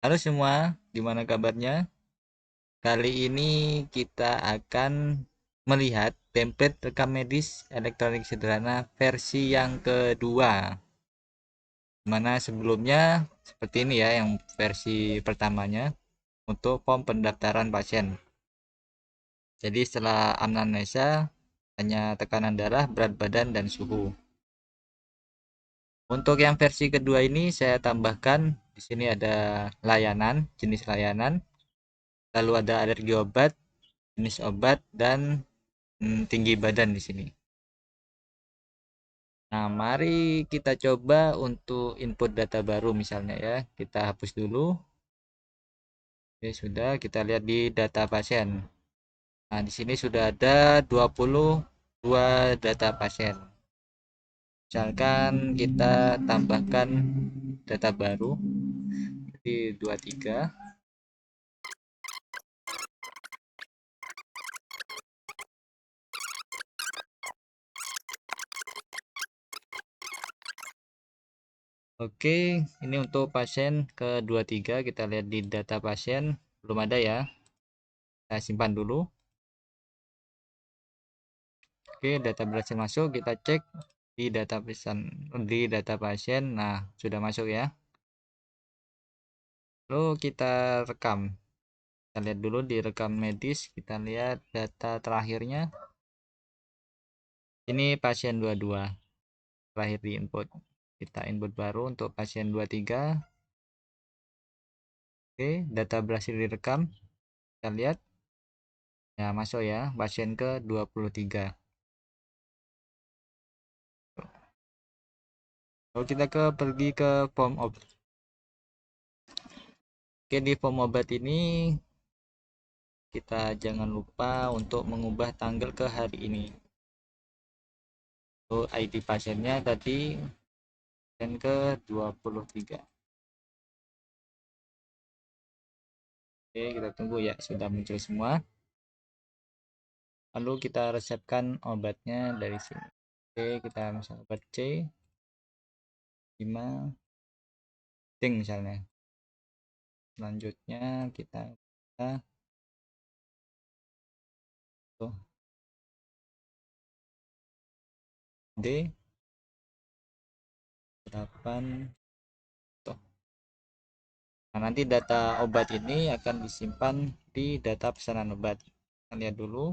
Halo semua, gimana kabarnya? Kali ini kita akan melihat template rekam medis elektronik sederhana versi yang kedua. Mana sebelumnya seperti ini ya, yang versi pertamanya untuk form pendaftaran pasien. Jadi setelah anamnesa hanya tekanan darah, berat badan, dan suhu. Untuk yang versi kedua ini saya tambahkan di sini ada layanan, jenis layanan, lalu ada alergi obat, jenis obat, dan tinggi badan di sini. Nah, mari kita coba untuk input data baru misalnya ya. Kita hapus dulu. Oke, sudah kita lihat di data pasien. Nah, di sini sudah ada 22 data pasien. Misalkan kita tambahkan data baru di 23. Oke, ini untuk pasien ke 23 kita lihat di data pasien belum ada ya. Kita simpan dulu. Oke, data berhasil masuk, kita cek di data pasien. Nah, sudah masuk ya. Lalu kita rekam. Kita lihat dulu di rekam medis, kita lihat data terakhirnya. Ini pasien 22 terakhir di input. Kita input baru untuk pasien 23. Oke, data berhasil direkam. Kita lihat. Ya, masuk ya, pasien ke 23. Lalu kita pergi ke form obat. Oke, di form obat ini kita jangan lupa untuk mengubah tanggal ke hari ini. Lalu ID pasiennya tadi dan ke 23. Oke, kita tunggu ya, sudah muncul semua. Lalu kita resepkan obatnya dari sini. Oke, kita misal obat C 5 ting misalnya. Selanjutnya kita tuh D 8 tuh. Nah, nanti data obat ini akan disimpan di data pesanan obat. Kita lihat dulu.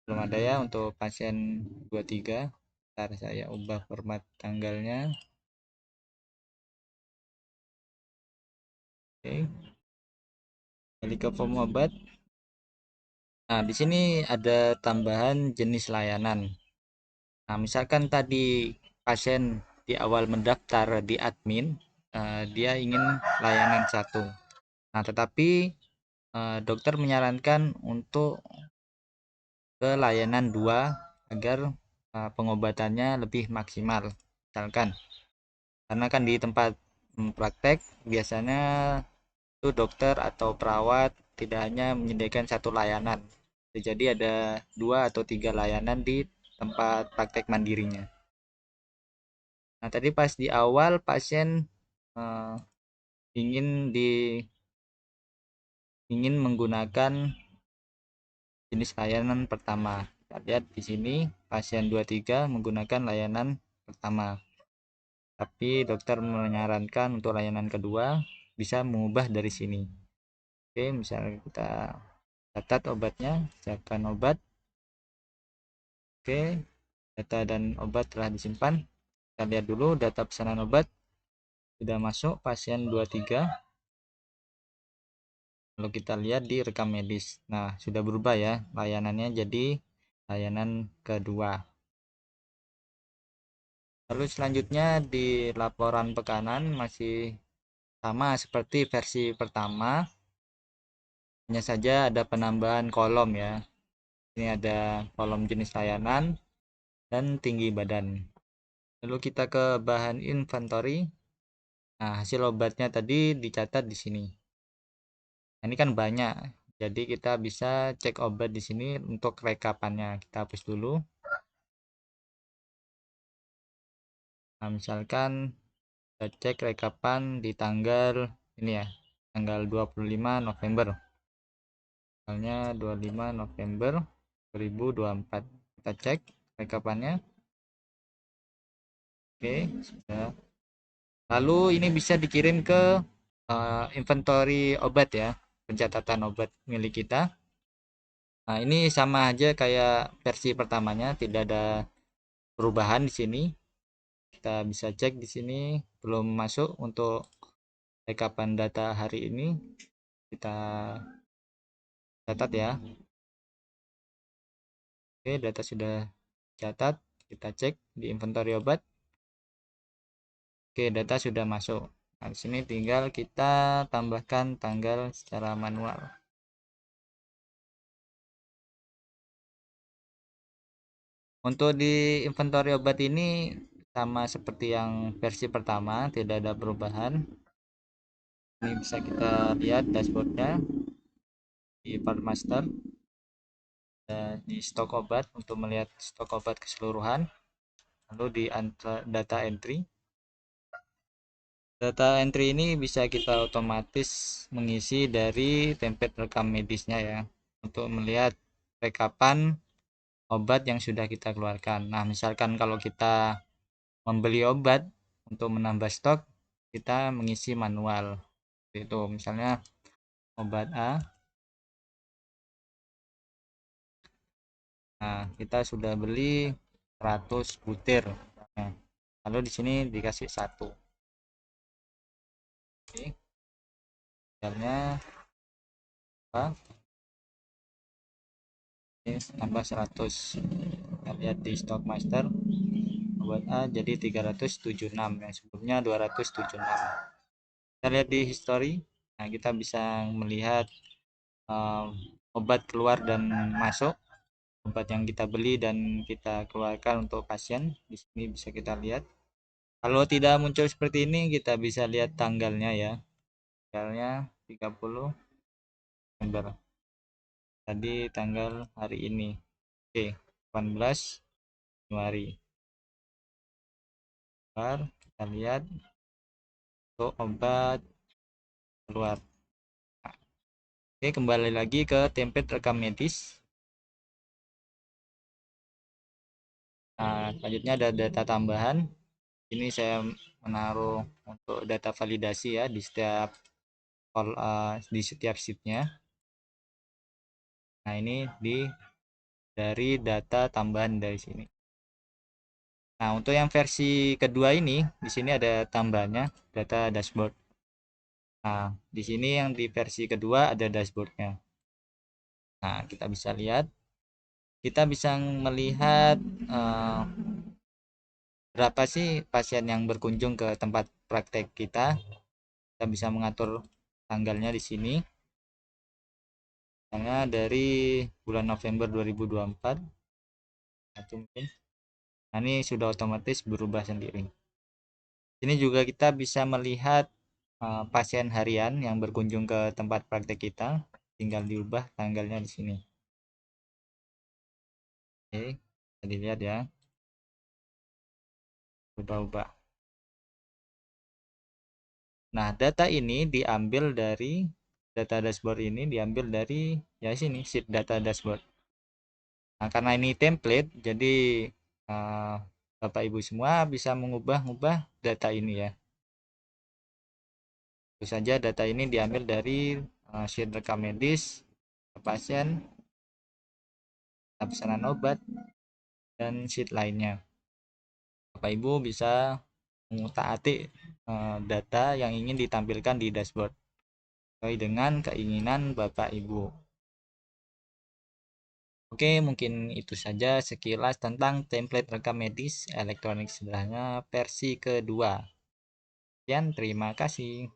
Belum ada ya untuk pasien 23. Ntar saya ubah format tanggalnya. Oke, kembali ke form obat. Nah, di sini ada tambahan jenis layanan. Nah, misalkan tadi pasien di awal mendaftar di admin, dia ingin layanan 1. Nah, tetapi dokter menyarankan untuk ke layanan 2 agar pengobatannya lebih maksimal. Misalkan, karena kan di tempat praktek biasanya itu dokter atau perawat tidak hanya menyediakan satu layanan, jadi ada 2 atau 3 layanan di tempat praktek mandirinya. Nah, tadi pas di awal pasien eh, ingin ingin menggunakan jenis layanan pertama. Kita lihat di sini pasien 23 menggunakan layanan pertama. Tapi dokter menyarankan untuk layanan kedua bisa mengubah dari sini. Oke, misalnya kita catat obatnya, siapkan obat. Oke, data dan obat telah disimpan. Kita lihat dulu data pesanan obat sudah masuk pasien 23. Lalu kita lihat di rekam medis. Nah, sudah berubah ya layanannya jadi layanan kedua. Lalu selanjutnya di laporan pekanan masih sama seperti versi pertama. Hanya saja ada penambahan kolom ya. Ini ada kolom jenis layanan dan tinggi badan. Lalu kita ke bahan inventory. Nah, hasil obatnya tadi dicatat di sini. Nah, ini kan banyak. Jadi kita bisa cek obat di sini untuk rekapannya. Kita hapus dulu. Nah, misalkan Kita cek rekapan di tanggal ini ya, tanggal 25 November. Tanggalnya 25 November 2024. Kita cek rekapannya. Oke, sudah. Lalu ini bisa dikirim ke inventory obat ya, pencatatan obat milik kita. Nah, ini sama aja kayak versi pertamanya, tidak ada perubahan di sini. Kita bisa cek di sini belum masuk untuk rekapan data hari ini. Kita catat ya. Oke, data sudah catat. Kita cek di inventory obat. Oke, data sudah masuk. Nah, di sini tinggal kita tambahkan tanggal secara manual. Untuk di inventory obat ini sama seperti yang versi pertama, tidak ada perubahan. Ini bisa kita lihat dashboardnya di part master, di stok obat untuk melihat stok obat keseluruhan. Lalu di data entry. Data entry ini bisa kita otomatis mengisi dari template rekam medisnya ya, untuk melihat rekapan obat yang sudah kita keluarkan. Nah, misalkan kalau kita membeli obat untuk menambah stok, kita mengisi manual. Itu misalnya obat A. Nah, kita sudah beli 100 butir. Nah, lalu di sini dikasih 1. Oke. Misalnya apa? Ini tambah 100. Kita lihat di stock master obat A jadi 376 yang sebelumnya 276. Kita lihat di history. Nah, kita bisa melihat obat keluar dan masuk, obat yang kita beli dan kita keluarkan untuk pasien. Di sini bisa kita lihat. Kalau tidak muncul seperti ini, kita bisa lihat tanggalnya ya. Tanggalnya 30 November. Tadi tanggal hari ini. Oke, 18 Januari. Kita lihat untuk obat keluar. Oke, kembali lagi ke template rekam medis. Nah, selanjutnya ada data tambahan. Ini saya menaruh untuk data validasi ya di setiap sheetnya. Nah, ini dari data tambahan dari sini. Nah, untuk yang versi kedua ini, di sini ada tambahannya data dashboard. Nah, di sini yang di versi kedua ada dashboardnya. Nah, kita bisa lihat, kita bisa melihat berapa sih pasien yang berkunjung ke tempat praktek kita. Kita bisa mengatur tanggalnya di sini. Misalnya dari bulan November 2024. Nah, ini sudah otomatis berubah sendiri. Ini juga kita bisa melihat pasien harian yang berkunjung ke tempat praktek kita, tinggal diubah tanggalnya di sini. Oke, bisa dilihat ya, ubah-ubah. Nah, data ini diambil dari data dashboard ini diambil dari ya sini sheet data dashboard. Nah, karena ini template, jadi Bapak Ibu semua bisa mengubah-ubah data ini ya. Tentu saja data ini diambil dari sheet rekam medis pasien, pesanan obat, dan sheet lainnya. Bapak Ibu bisa mengutak-atik data yang ingin ditampilkan di dashboard sesuai dengan keinginan Bapak Ibu. Oke, mungkin itu saja sekilas tentang template rekam medis elektronik sederhana versi kedua. Sekian, terima kasih.